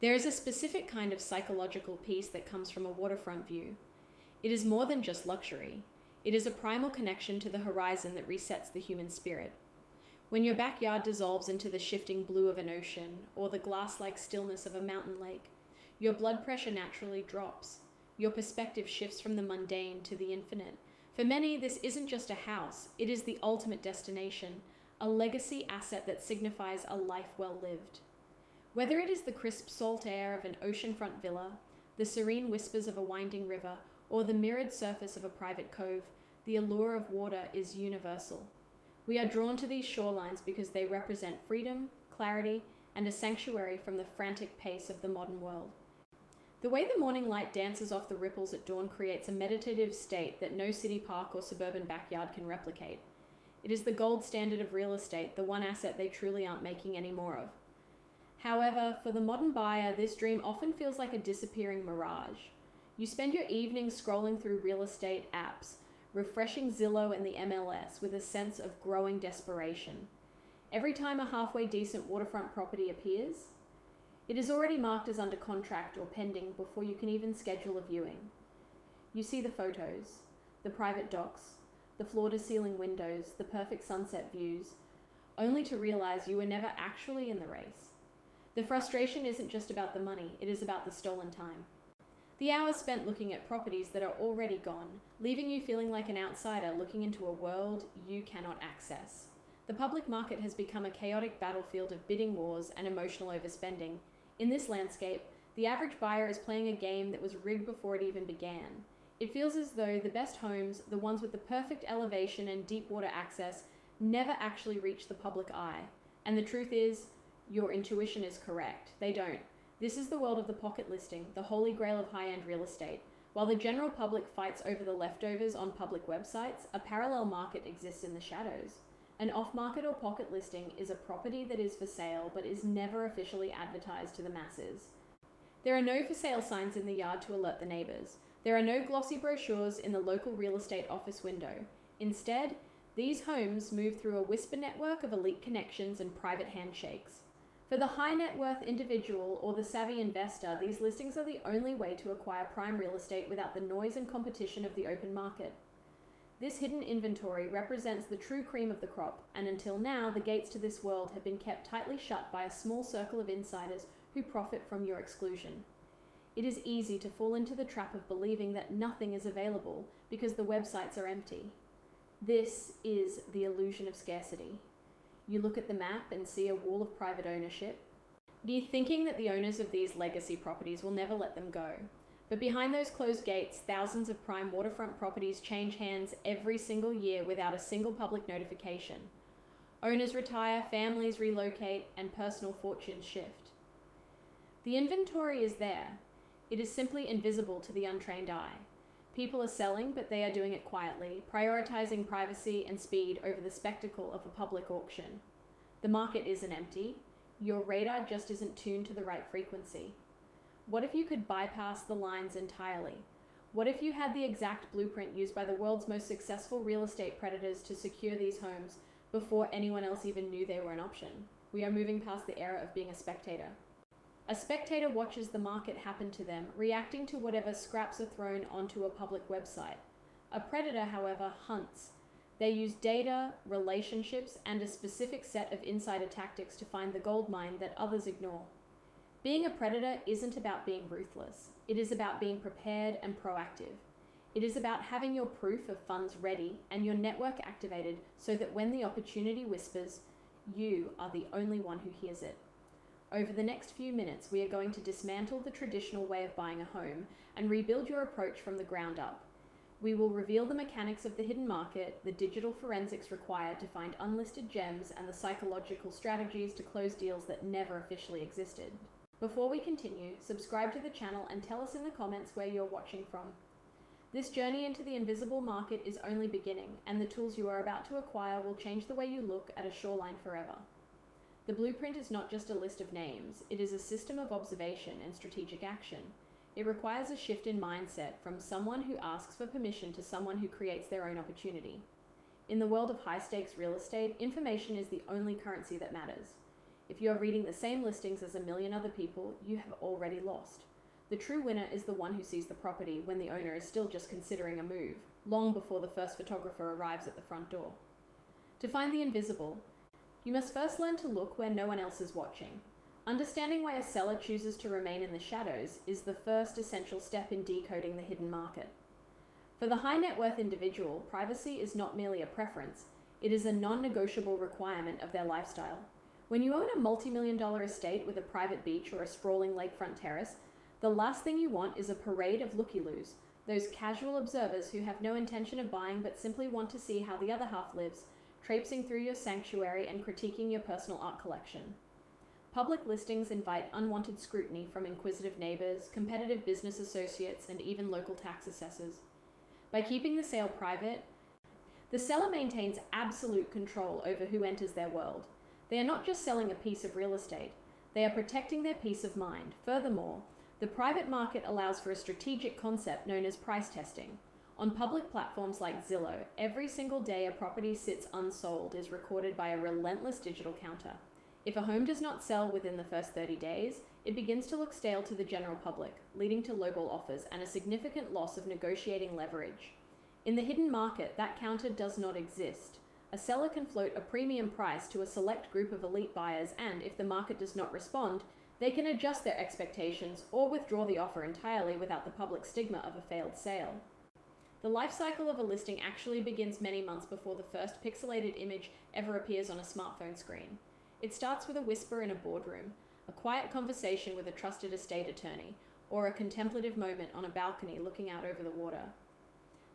There is a specific kind of psychological peace that comes from a waterfront view. It is more than just luxury. It is a primal connection to the horizon that resets the human spirit. When your backyard dissolves into the shifting blue of an ocean or the glass-like stillness of a mountain lake, your blood pressure naturally drops. Your perspective shifts from the mundane to the infinite. For many, this isn't just a house, it is the ultimate destination, a legacy asset that signifies a life well lived. Whether it is the crisp salt air of an oceanfront villa, the serene whispers of a winding river, or the mirrored surface of a private cove, the allure of water is universal. We are drawn to these shorelines because they represent freedom, clarity, and a sanctuary from the frantic pace of the modern world. The way the morning light dances off the ripples at dawn creates a meditative state that no city park or suburban backyard can replicate. It is the gold standard of real estate, the one asset they truly aren't making any more of. However, for the modern buyer, this dream often feels like a disappearing mirage. You spend your evenings scrolling through real estate apps, refreshing Zillow and the MLS with a sense of growing desperation. Every time a halfway decent waterfront property appears, it is already marked as under contract or pending before you can even schedule a viewing. You see the photos, the private docks, the floor-to-ceiling windows, the perfect sunset views, only to realize you were never actually in the race. The frustration isn't just about the money, it is about the stolen time. The hours spent looking at properties that are already gone, leaving you feeling like an outsider looking into a world you cannot access. The public market has become a chaotic battlefield of bidding wars and emotional overspending. In this landscape, the average buyer is playing a game that was rigged before it even began. It feels as though the best homes, the ones with the perfect elevation and deep water access, never actually reach the public eye. And the truth is, your intuition is correct. They don't. This is the world of the pocket listing, the holy grail of high-end real estate. While the general public fights over the leftovers on public websites, a parallel market exists in the shadows. An off-market or pocket listing is a property that is for sale but is never officially advertised to the masses. There are no for sale signs in the yard to alert the neighbors. There are no glossy brochures in the local real estate office window. Instead, these homes move through a whisper network of elite connections and private handshakes. For the high net worth individual or the savvy investor, these listings are the only way to acquire prime real estate without the noise and competition of the open market. This hidden inventory represents the true cream of the crop, and until now, the gates to this world have been kept tightly shut by a small circle of insiders who profit from your exclusion. It is easy to fall into the trap of believing that nothing is available because the websites are empty. This is the illusion of scarcity. You look at the map and see a wall of private ownership. You're thinking that the owners of these legacy properties will never let them go. But behind those closed gates, thousands of prime waterfront properties change hands every single year without a single public notification. Owners retire, families relocate, and personal fortunes shift. The inventory is there. It is simply invisible to the untrained eye. People are selling, but they are doing it quietly, prioritizing privacy and speed over the spectacle of a public auction. The market isn't empty. Your radar just isn't tuned to the right frequency. What if you could bypass the lines entirely? What if you had the exact blueprint used by the world's most successful real estate predators to secure these homes before anyone else even knew they were an option? We are moving past the era of being a spectator. A spectator watches the market happen to them, reacting to whatever scraps are thrown onto a public website. A predator, however, hunts. They use data, relationships, and a specific set of insider tactics to find the gold mine that others ignore. Being a predator isn't about being ruthless. It is about being prepared and proactive. It is about having your proof of funds ready and your network activated so that when the opportunity whispers, you are the only one who hears it. Over the next few minutes, we are going to dismantle the traditional way of buying a home and rebuild your approach from the ground up. We will reveal the mechanics of the hidden market, the digital forensics required to find unlisted gems, and the psychological strategies to close deals that never officially existed. Before we continue, subscribe to the channel and tell us in the comments where you're watching from. This journey into the invisible market is only beginning, and the tools you are about to acquire will change the way you look at a shoreline forever. The blueprint is not just a list of names, it is a system of observation and strategic action. It requires a shift in mindset from someone who asks for permission to someone who creates their own opportunity. In the world of high-stakes real estate, information is the only currency that matters. If you are reading the same listings as a million other people, you have already lost. The true winner is the one who sees the property when the owner is still just considering a move, long before the first photographer arrives at the front door. To find the invisible, you must first learn to look where no one else is watching. Understanding why a seller chooses to remain in the shadows is the first essential step in decoding the hidden market. For the high net worth individual, privacy is not merely a preference, it is a non-negotiable requirement of their lifestyle. When you own a multi-million-dollar estate with a private beach or a sprawling lakefront terrace, the last thing you want is a parade of looky-loos, those casual observers who have no intention of buying but simply want to see how the other half lives, traipsing through your sanctuary and critiquing your personal art collection. Public listings invite unwanted scrutiny from inquisitive neighbors, competitive business associates, and even local tax assessors. By keeping the sale private, the seller maintains absolute control over who enters their world. They are not just selling a piece of real estate, they are protecting their peace of mind. Furthermore, the private market allows for a strategic concept known as price testing. On public platforms like Zillow, every single day a property sits unsold is recorded by a relentless digital counter. If a home does not sell within the first 30 days, it begins to look stale to the general public, leading to lowball offers and a significant loss of negotiating leverage. In the hidden market, that counter does not exist. A seller can float a premium price to a select group of elite buyers, and if the market does not respond, they can adjust their expectations or withdraw the offer entirely without the public stigma of a failed sale. The life cycle of a listing actually begins many months before the first pixelated image ever appears on a smartphone screen. It starts with a whisper in a boardroom, a quiet conversation with a trusted estate attorney, or a contemplative moment on a balcony looking out over the water.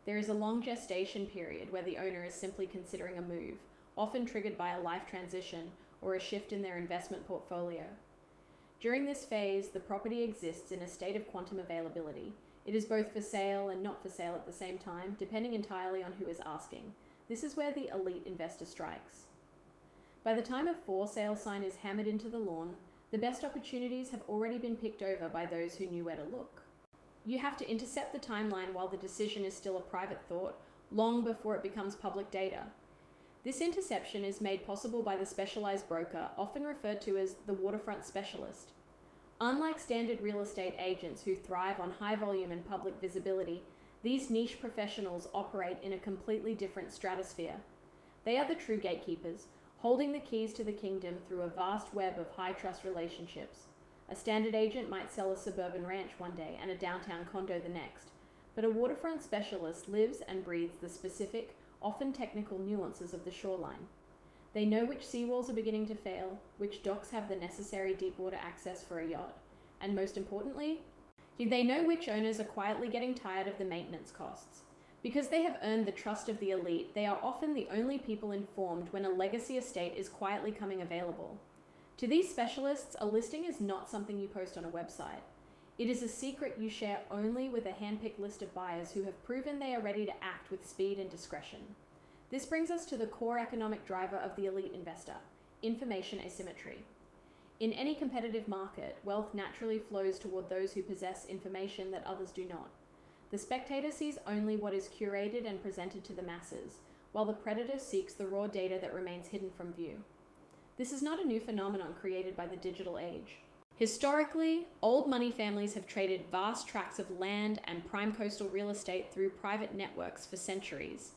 There is a long gestation period where the owner is simply considering a move, often triggered by a life transition or a shift in their investment portfolio. During this phase, the property exists in a state of quantum availability. It is both for sale and not for sale at the same time, depending entirely on who is asking. This is where the elite investor strikes. By the time a for sale sign is hammered into the lawn, the best opportunities have already been picked over by those who knew where to look. You have to intercept the timeline while the decision is still a private thought, long before it becomes public data. This interception is made possible by the specialized broker, often referred to as the waterfront specialist. Unlike standard real estate agents who thrive on high volume and public visibility, these niche professionals operate in a completely different stratosphere. They are the true gatekeepers, holding the keys to the kingdom through a vast web of high-trust relationships. A standard agent might sell a suburban ranch one day and a downtown condo the next, but a waterfront specialist lives and breathes the specific, often technical nuances of the shoreline. They know which seawalls are beginning to fail, which docks have the necessary deep water access for a yacht, and most importantly, they know which owners are quietly getting tired of the maintenance costs. Because they have earned the trust of the elite, they are often the only people informed when a legacy estate is quietly coming available. To these specialists, a listing is not something you post on a website. It is a secret you share only with a hand-picked list of buyers who have proven they are ready to act with speed and discretion. This brings us to the core economic driver of the elite investor: information asymmetry. In any competitive market, wealth naturally flows toward those who possess information that others do not. The spectator sees only what is curated and presented to the masses, while the predator seeks the raw data that remains hidden from view. This is not a new phenomenon created by the digital age. Historically, old money families have traded vast tracts of land and prime coastal real estate through private networks for centuries.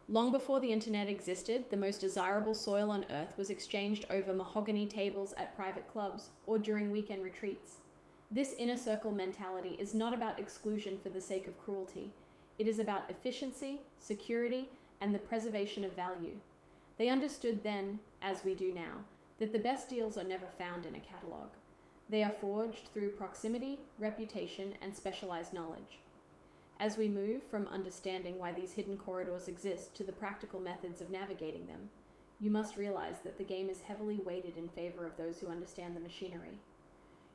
Long before the internet existed, the most desirable soil on earth was exchanged over mahogany tables at private clubs or during weekend retreats. This inner circle mentality is not about exclusion for the sake of cruelty. It is about efficiency, security, and the preservation of value. They understood then, as we do now, that the best deals are never found in a catalog. They are forged through proximity, reputation, and specialized knowledge. As we move from understanding why these hidden corridors exist to the practical methods of navigating them, you must realize that the game is heavily weighted in favor of those who understand the machinery.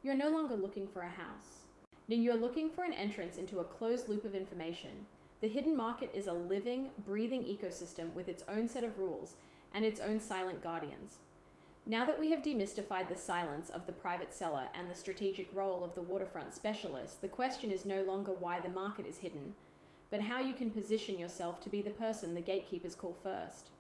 You are no longer looking for a house. You are looking for an entrance into a closed loop of information. The hidden market is a living, breathing ecosystem with its own set of rules and its own silent guardians. Now that we have demystified the silence of the private seller and the strategic role of the waterfront specialist, the question is no longer why the market is hidden, but how you can position yourself to be the person the gatekeepers call first.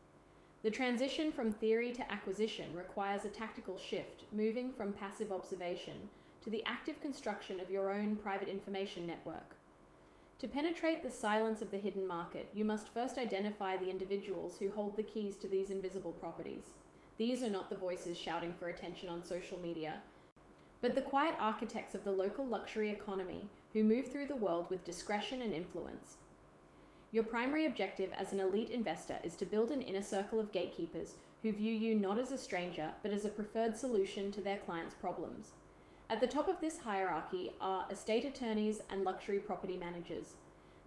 The transition from theory to acquisition requires a tactical shift, moving from passive observation to the active construction of your own private information network. To penetrate the silence of the hidden market, you must first identify the individuals who hold the keys to these invisible properties. These are not the voices shouting for attention on social media, but the quiet architects of the local luxury economy who move through the world with discretion and influence. Your primary objective as an elite investor is to build an inner circle of gatekeepers who view you not as a stranger, but as a preferred solution to their clients' problems. At the top of this hierarchy are estate attorneys and luxury property managers.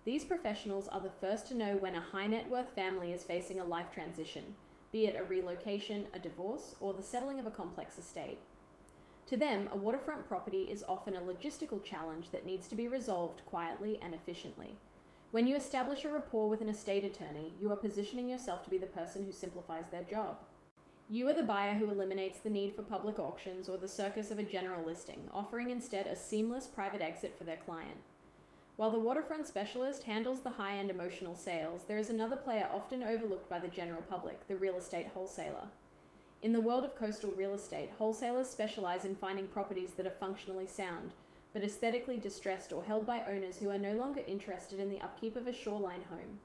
These professionals are the first to know when a high net worth family is facing a life transition, be it a relocation, a divorce, or the settling of a complex estate. To them, a waterfront property is often a logistical challenge that needs to be resolved quietly and efficiently. When you establish a rapport with an estate attorney, you are positioning yourself to be the person who simplifies their job. You are the buyer who eliminates the need for public auctions or the circus of a general listing, offering instead a seamless private exit for their client. While the waterfront specialist handles the high-end emotional sales, there is another player often overlooked by the general public, the real estate wholesaler. In the world of coastal real estate, wholesalers specialize in finding properties that are functionally sound, but aesthetically distressed or held by owners who are no longer interested in the upkeep of a shoreline home.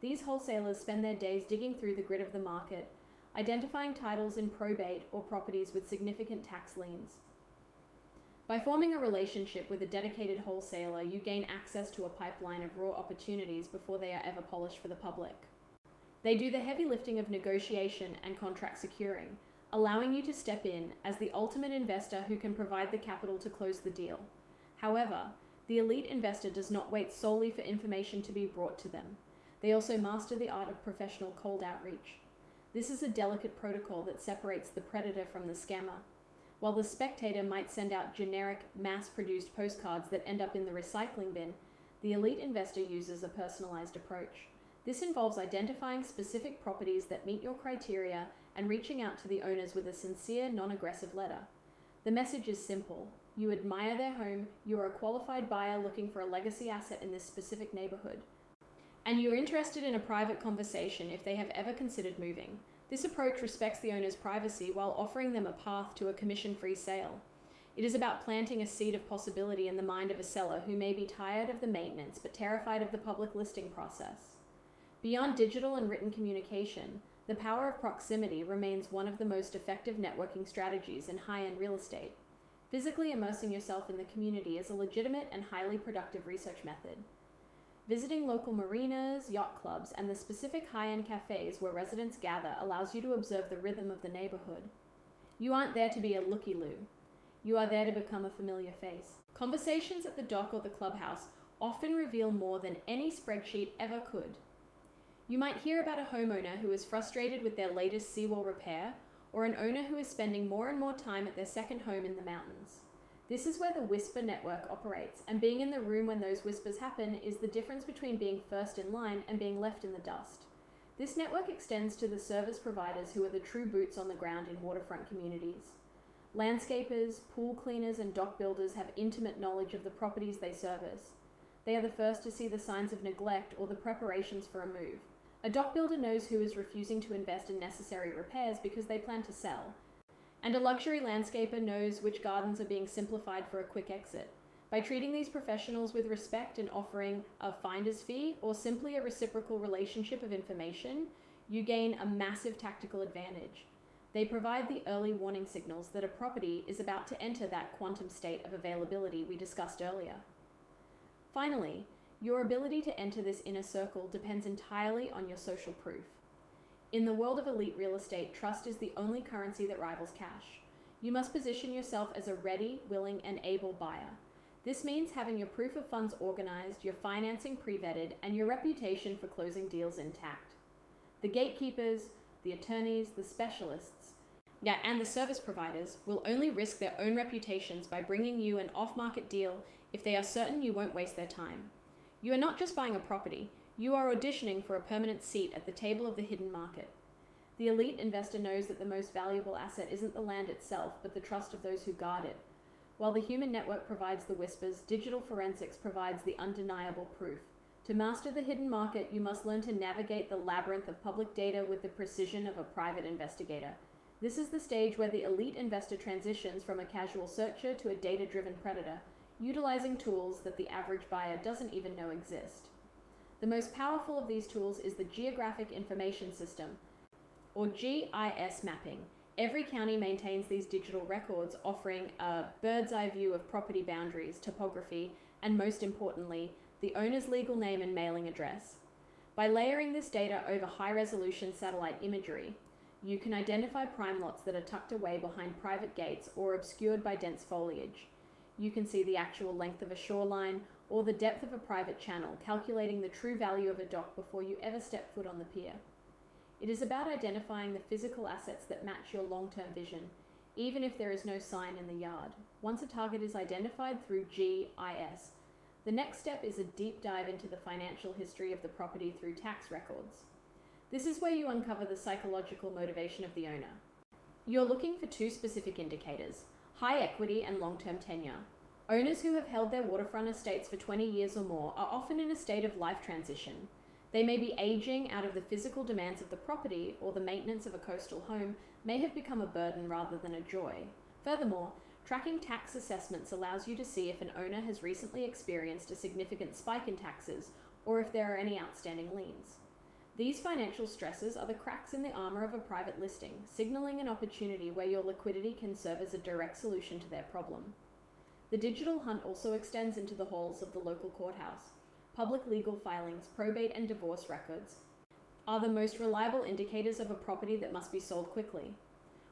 These wholesalers spend their days digging through the grid of the market, identifying titles in probate or properties with significant tax liens. By forming a relationship with a dedicated wholesaler, you gain access to a pipeline of raw opportunities before they are ever polished for the public. They do the heavy lifting of negotiation and contract securing, allowing you to step in as the ultimate investor who can provide the capital to close the deal. However, the elite investor does not wait solely for information to be brought to them. They also master the art of professional cold outreach. This is a delicate protocol that separates the predator from the scammer. While the spectator might send out generic, mass-produced postcards that end up in the recycling bin, the elite investor uses a personalized approach. This involves identifying specific properties that meet your criteria and reaching out to the owners with a sincere, non-aggressive letter. The message is simple. You admire their home, you are a qualified buyer looking for a legacy asset in this specific neighborhood, and you're interested in a private conversation if they have ever considered moving. This approach respects the owner's privacy while offering them a path to a commission-free sale. It is about planting a seed of possibility in the mind of a seller who may be tired of the maintenance but terrified of the public listing process. Beyond digital and written communication, the power of proximity remains one of the most effective networking strategies in high-end real estate. Physically immersing yourself in the community is a legitimate and highly productive research method. Visiting local marinas, yacht clubs, and the specific high-end cafes where residents gather allows you to observe the rhythm of the neighborhood. You aren't there to be a looky-loo. You are there to become a familiar face. Conversations at the dock or the clubhouse often reveal more than any spreadsheet ever could. You might hear about a homeowner who is frustrated with their latest seawall repair, or an owner who is spending more and more time at their second home in the mountains. This is where the whisper network operates, and being in the room when those whispers happen is the difference between being first in line and being left in the dust. This network extends to the service providers who are the true boots on the ground in waterfront communities. Landscapers, pool cleaners, and dock builders have intimate knowledge of the properties they service. They are the first to see the signs of neglect or the preparations for a move. A dock builder knows who is refusing to invest in necessary repairs because they plan to sell. And a luxury landscaper knows which gardens are being simplified for a quick exit. By treating these professionals with respect and offering a finder's fee or simply a reciprocal relationship of information, you gain a massive tactical advantage. They provide the early warning signals that a property is about to enter that quantum state of availability we discussed earlier. Finally, your ability to enter this inner circle depends entirely on your social proof. In the world of elite real estate, trust is the only currency that rivals cash. You must position yourself as a ready, willing, and able buyer. This means having your proof of funds organized, your financing pre-vetted, and your reputation for closing deals intact. The gatekeepers, the attorneys, the specialists, and the service providers will only risk their own reputations by bringing you an off-market deal if they are certain you won't waste their time. You are not just buying a property, you are auditioning for a permanent seat at the table of the hidden market. The elite investor knows that the most valuable asset isn't the land itself, but the trust of those who guard it. While the human network provides the whispers, digital forensics provides the undeniable proof. To master the hidden market, you must learn to navigate the labyrinth of public data with the precision of a private investigator. This is the stage where the elite investor transitions from a casual searcher to a data-driven predator, utilizing tools that the average buyer doesn't even know exist. The most powerful of these tools is the Geographic Information System, or GIS mapping. Every county maintains these digital records, offering a bird's eye view of property boundaries, topography, and most importantly, the owner's legal name and mailing address. By layering this data over high-resolution satellite imagery, you can identify prime lots that are tucked away behind private gates or obscured by dense foliage. You can see the actual length of a shoreline or the depth of a private channel, calculating the true value of a dock before you ever step foot on the pier. It is about identifying the physical assets that match your long-term vision, even if there is no sign in the yard. Once a target is identified through GIS, the next step is a deep dive into the financial history of the property through tax records. This is where you uncover the psychological motivation of the owner. You're looking for two specific indicators: high equity and long-term tenure. Owners who have held their waterfront estates for 20 years or more are often in a state of life transition. They may be aging out of the physical demands of the property, or the maintenance of a coastal home may have become a burden rather than a joy. Furthermore, tracking tax assessments allows you to see if an owner has recently experienced a significant spike in taxes or if there are any outstanding liens. These financial stresses are the cracks in the armor of a private listing, signaling an opportunity where your liquidity can serve as a direct solution to their problem. The digital hunt also extends into the halls of the local courthouse. Public legal filings, probate and divorce records are the most reliable indicators of a property that must be sold quickly.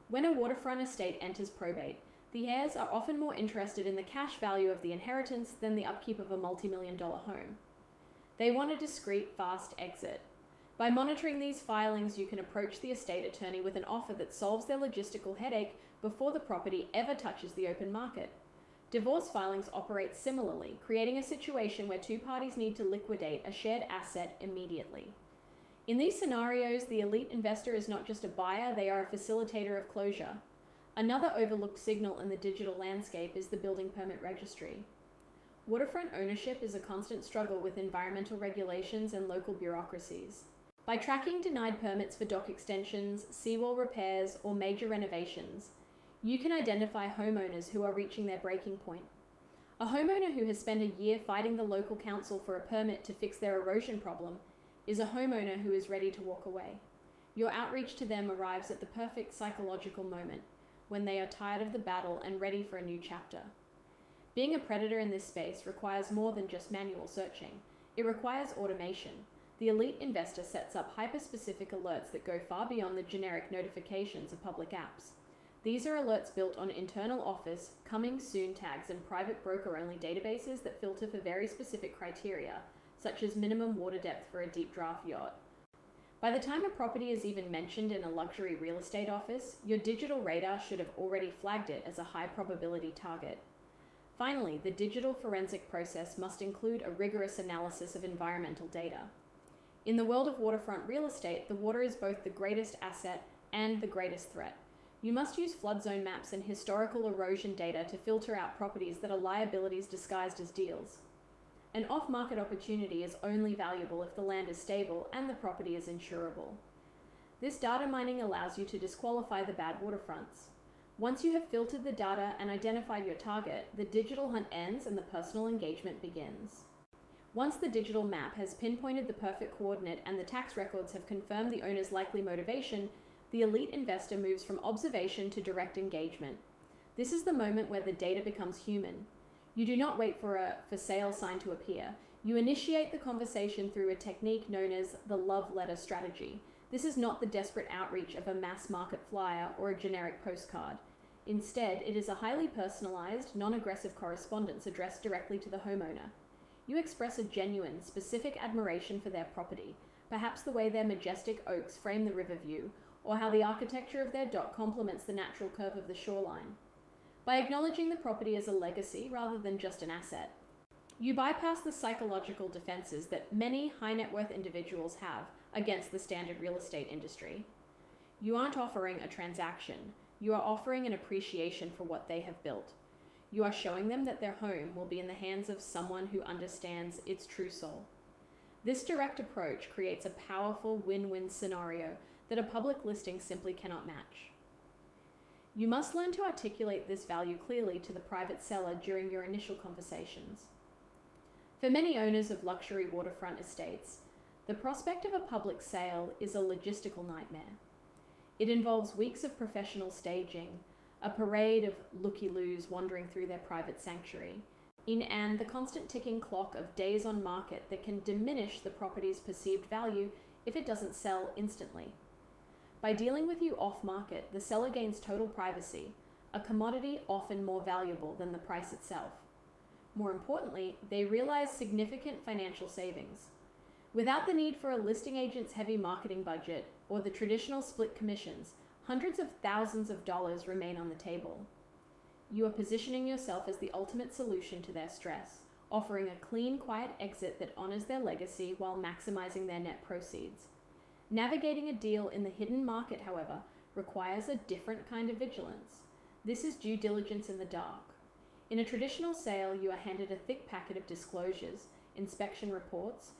When a waterfront estate enters probate, the heirs are often more interested in the cash value of the inheritance than the upkeep of a multi-million-dollar home. They want a discreet, fast exit. By monitoring these filings, you can approach the estate attorney with an offer that solves their logistical headache before the property ever touches the open market. Divorce filings operate similarly, creating a situation where two parties need to liquidate a shared asset immediately. In these scenarios, the elite investor is not just a buyer, they are a facilitator of closure. Another overlooked signal in the digital landscape is the building permit registry. Waterfront ownership is a constant struggle with environmental regulations and local bureaucracies. By tracking denied permits for dock extensions, seawall repairs, or major renovations, you can identify homeowners who are reaching their breaking point. A homeowner who has spent a year fighting the local council for a permit to fix their erosion problem is a homeowner who is ready to walk away. Your outreach to them arrives at the perfect psychological moment, when they are tired of the battle and ready for a new chapter. Being a predator in this space requires more than just manual searching. It requires automation. The elite investor sets up hyper-specific alerts that go far beyond the generic notifications of public apps. These are alerts built on internal office, coming soon tags, and private broker-only databases that filter for very specific criteria, such as minimum water depth for a deep draft yacht. By the time a property is even mentioned in a luxury real estate office, your digital radar should have already flagged it as a high probability target. Finally, the digital forensic process must include a rigorous analysis of environmental data. In the world of waterfront real estate, the water is both the greatest asset and the greatest threat. You must use flood zone maps and historical erosion data to filter out properties that are liabilities disguised as deals. An off-market opportunity is only valuable if the land is stable and the property is insurable. This data mining allows you to disqualify the bad waterfronts. Once you have filtered the data and identified your target, the digital hunt ends and the personal engagement begins. Once the digital map has pinpointed the perfect coordinate and the tax records have confirmed the owner's likely motivation, the elite investor moves from observation to direct engagement. This is the moment where the data becomes human. You do not wait for a for sale sign to appear. You initiate the conversation through a technique known as the love letter strategy. This is not the desperate outreach of a mass market flyer or a generic postcard. Instead, it is a highly personalized, non-aggressive correspondence addressed directly to the homeowner. You express a genuine, specific admiration for their property, perhaps the way their majestic oaks frame the river view, or how the architecture of their dock complements the natural curve of the shoreline. By acknowledging the property as a legacy rather than just an asset, you bypass the psychological defenses that many high net worth individuals have against the standard real estate industry. You aren't offering a transaction, you are offering an appreciation for what they have built. You are showing them that their home will be in the hands of someone who understands its true soul. This direct approach creates a powerful win-win scenario that a public listing simply cannot match. You must learn to articulate this value clearly to the private seller during your initial conversations. For many owners of luxury waterfront estates, the prospect of a public sale is a logistical nightmare. It involves weeks of professional staging, a parade of looky-loos wandering through their private sanctuary, and the constant ticking clock of days on market that can diminish the property's perceived value if it doesn't sell instantly. By dealing with you off-market, the seller gains total privacy, a commodity often more valuable than the price itself. More importantly, they realize significant financial savings. Without the need for a listing agent's heavy marketing budget or the traditional split commissions, hundreds of thousands of dollars remain on the table. You are positioning yourself as the ultimate solution to their stress, offering a clean, quiet exit that honors their legacy while maximizing their net proceeds. Navigating a deal in the hidden market, however, requires a different kind of vigilance. This is due diligence in the dark. In a traditional sale, you are handed a thick packet of disclosures, inspection reports,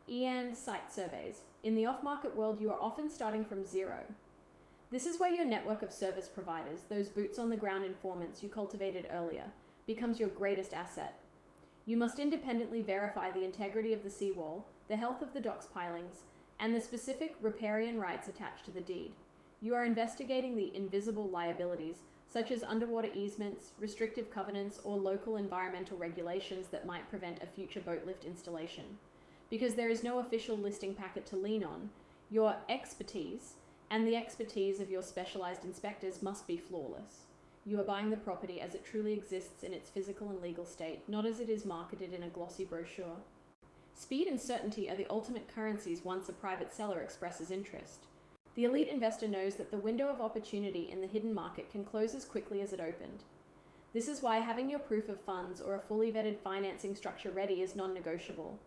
and site surveys. In the off-market world, you are often starting from zero. This is where your network of service providers, those boots-on-the-ground informants you cultivated earlier, becomes your greatest asset. You must independently verify the integrity of the seawall, the health of the docks pilings, and the specific riparian rights attached to the deed. You are investigating the invisible liabilities, such as underwater easements, restrictive covenants, or local environmental regulations that might prevent a future boat lift installation. Because there is no official listing packet to lean on, your expertise and the expertise of your specialized inspectors must be flawless. You are buying the property as it truly exists in its physical and legal state, not as it is marketed in a glossy brochure. Speed and certainty are the ultimate currencies once a private seller expresses interest. The elite investor knows that the window of opportunity in the hidden market can close as quickly as it opened. This is why having your proof of funds or a fully vetted financing structure ready is non-negotiable.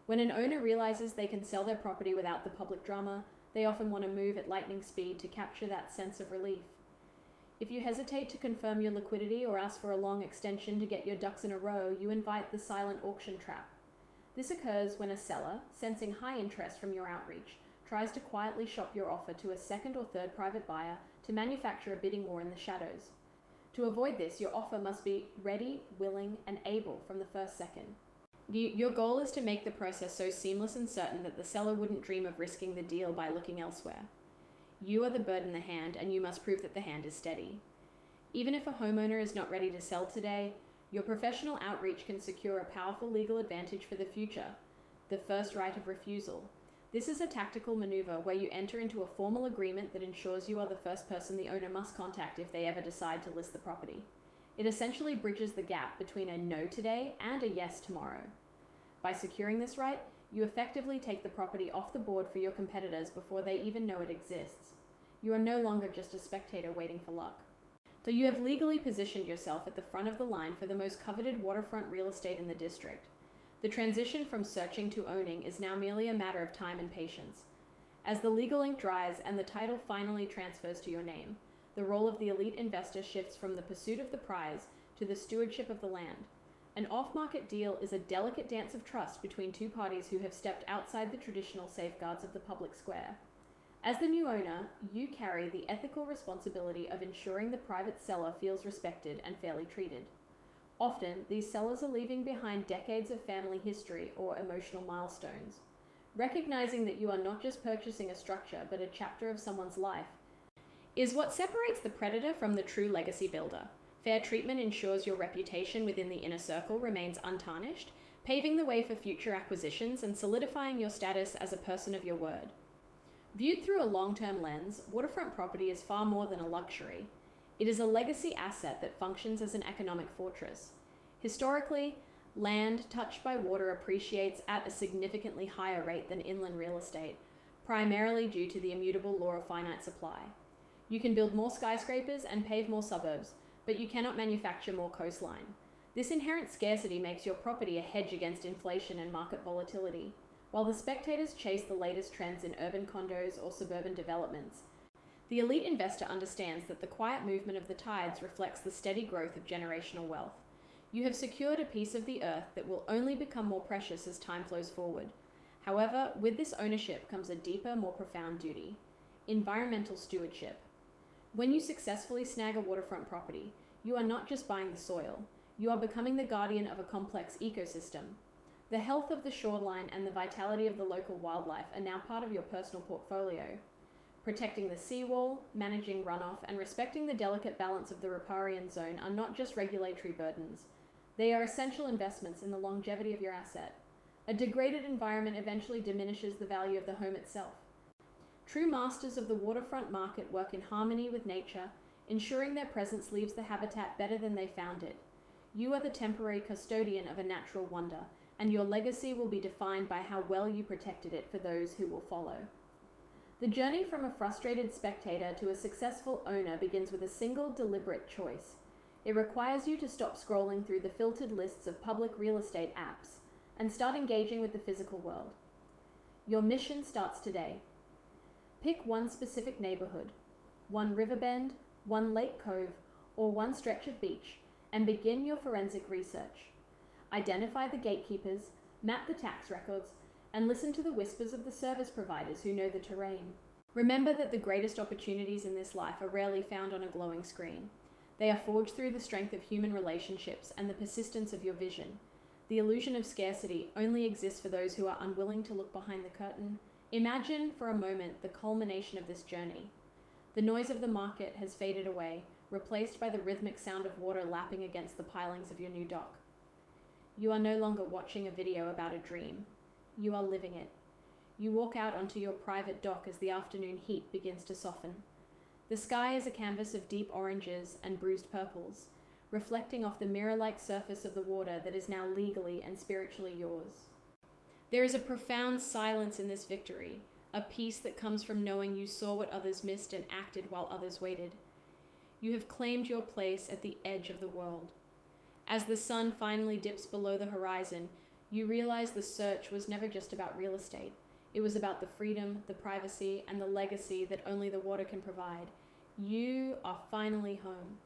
When an owner realizes they can sell their property without the public drama, they often want to move at lightning speed to capture that sense of relief. If you hesitate to confirm your liquidity or ask for a long extension to get your ducks in a row, you invite the silent auction trap. This occurs when a seller, sensing high interest from your outreach, tries to quietly shop your offer to a second or third private buyer to manufacture a bidding war in the shadows. To avoid this, your offer must be ready, willing, and able from the first second. Your goal is to make the process so seamless and certain that the seller wouldn't dream of risking the deal by looking elsewhere. You are the bird in the hand, and you must prove that the hand is steady. Even if a homeowner is not ready to sell today, your professional outreach can secure a powerful legal advantage for the future, the first right of refusal. This is a tactical maneuver where you enter into a formal agreement that ensures you are the first person the owner must contact if they ever decide to list the property. It essentially bridges the gap between a no today and a yes tomorrow. By securing this right, you effectively take the property off the board for your competitors before they even know it exists. You are no longer just a spectator waiting for luck. So you have legally positioned yourself at the front of the line for the most coveted waterfront real estate in the district. The transition from searching to owning is now merely a matter of time and patience. As the legal ink dries and the title finally transfers to your name, the role of the elite investor shifts from the pursuit of the prize to the stewardship of the land. An off-market deal is a delicate dance of trust between two parties who have stepped outside the traditional safeguards of the public square. As the new owner, you carry the ethical responsibility of ensuring the private seller feels respected and fairly treated. Often, these sellers are leaving behind decades of family history or emotional milestones. Recognizing that you are not just purchasing a structure but a chapter of someone's life is what separates the predator from the true legacy builder. Fair treatment ensures your reputation within the inner circle remains untarnished, paving the way for future acquisitions and solidifying your status as a person of your word. Viewed through a long-term lens, waterfront property is far more than a luxury. It is a legacy asset that functions as an economic fortress. Historically, land touched by water appreciates at a significantly higher rate than inland real estate, primarily due to the immutable law of finite supply. You can build more skyscrapers and pave more suburbs, but you cannot manufacture more coastline. This inherent scarcity makes your property a hedge against inflation and market volatility. While the spectators chase the latest trends in urban condos or suburban developments, the elite investor understands that the quiet movement of the tides reflects the steady growth of generational wealth. You have secured a piece of the earth that will only become more precious as time flows forward. However, with this ownership comes a deeper, more profound duty: environmental stewardship. When you successfully snag a waterfront property, you are not just buying the soil, you are becoming the guardian of a complex ecosystem. The health of the shoreline and the vitality of the local wildlife are now part of your personal portfolio. Protecting the seawall, managing runoff, and respecting the delicate balance of the riparian zone are not just regulatory burdens. They are essential investments in the longevity of your asset. A degraded environment eventually diminishes the value of the home itself. True masters of the waterfront market work in harmony with nature, ensuring their presence leaves the habitat better than they found it. You are the temporary custodian of a natural wonder, and your legacy will be defined by how well you protected it for those who will follow. The journey from a frustrated spectator to a successful owner begins with a single deliberate choice. It requires you to stop scrolling through the filtered lists of public real estate apps and start engaging with the physical world. Your mission starts today. Pick one specific neighborhood, one river bend, one lake cove, or one stretch of beach, and begin your forensic research. Identify the gatekeepers, map the tax records, and listen to the whispers of the service providers who know the terrain. Remember that the greatest opportunities in this life are rarely found on a glowing screen. They are forged through the strength of human relationships and the persistence of your vision. The illusion of scarcity only exists for those who are unwilling to look behind the curtain. Imagine for a moment the culmination of this journey. The noise of the market has faded away, replaced by the rhythmic sound of water lapping against the pilings of your new dock. You are no longer watching a video about a dream. You are living it. You walk out onto your private dock as the afternoon heat begins to soften. The sky is a canvas of deep oranges and bruised purples, reflecting off the mirror-like surface of the water that is now legally and spiritually yours. There is a profound silence in this victory, a peace that comes from knowing you saw what others missed and acted while others waited. You have claimed your place at the edge of the world. As the sun finally dips below the horizon, you realize the search was never just about real estate. It was about the freedom, the privacy, and the legacy that only the water can provide. You are finally home.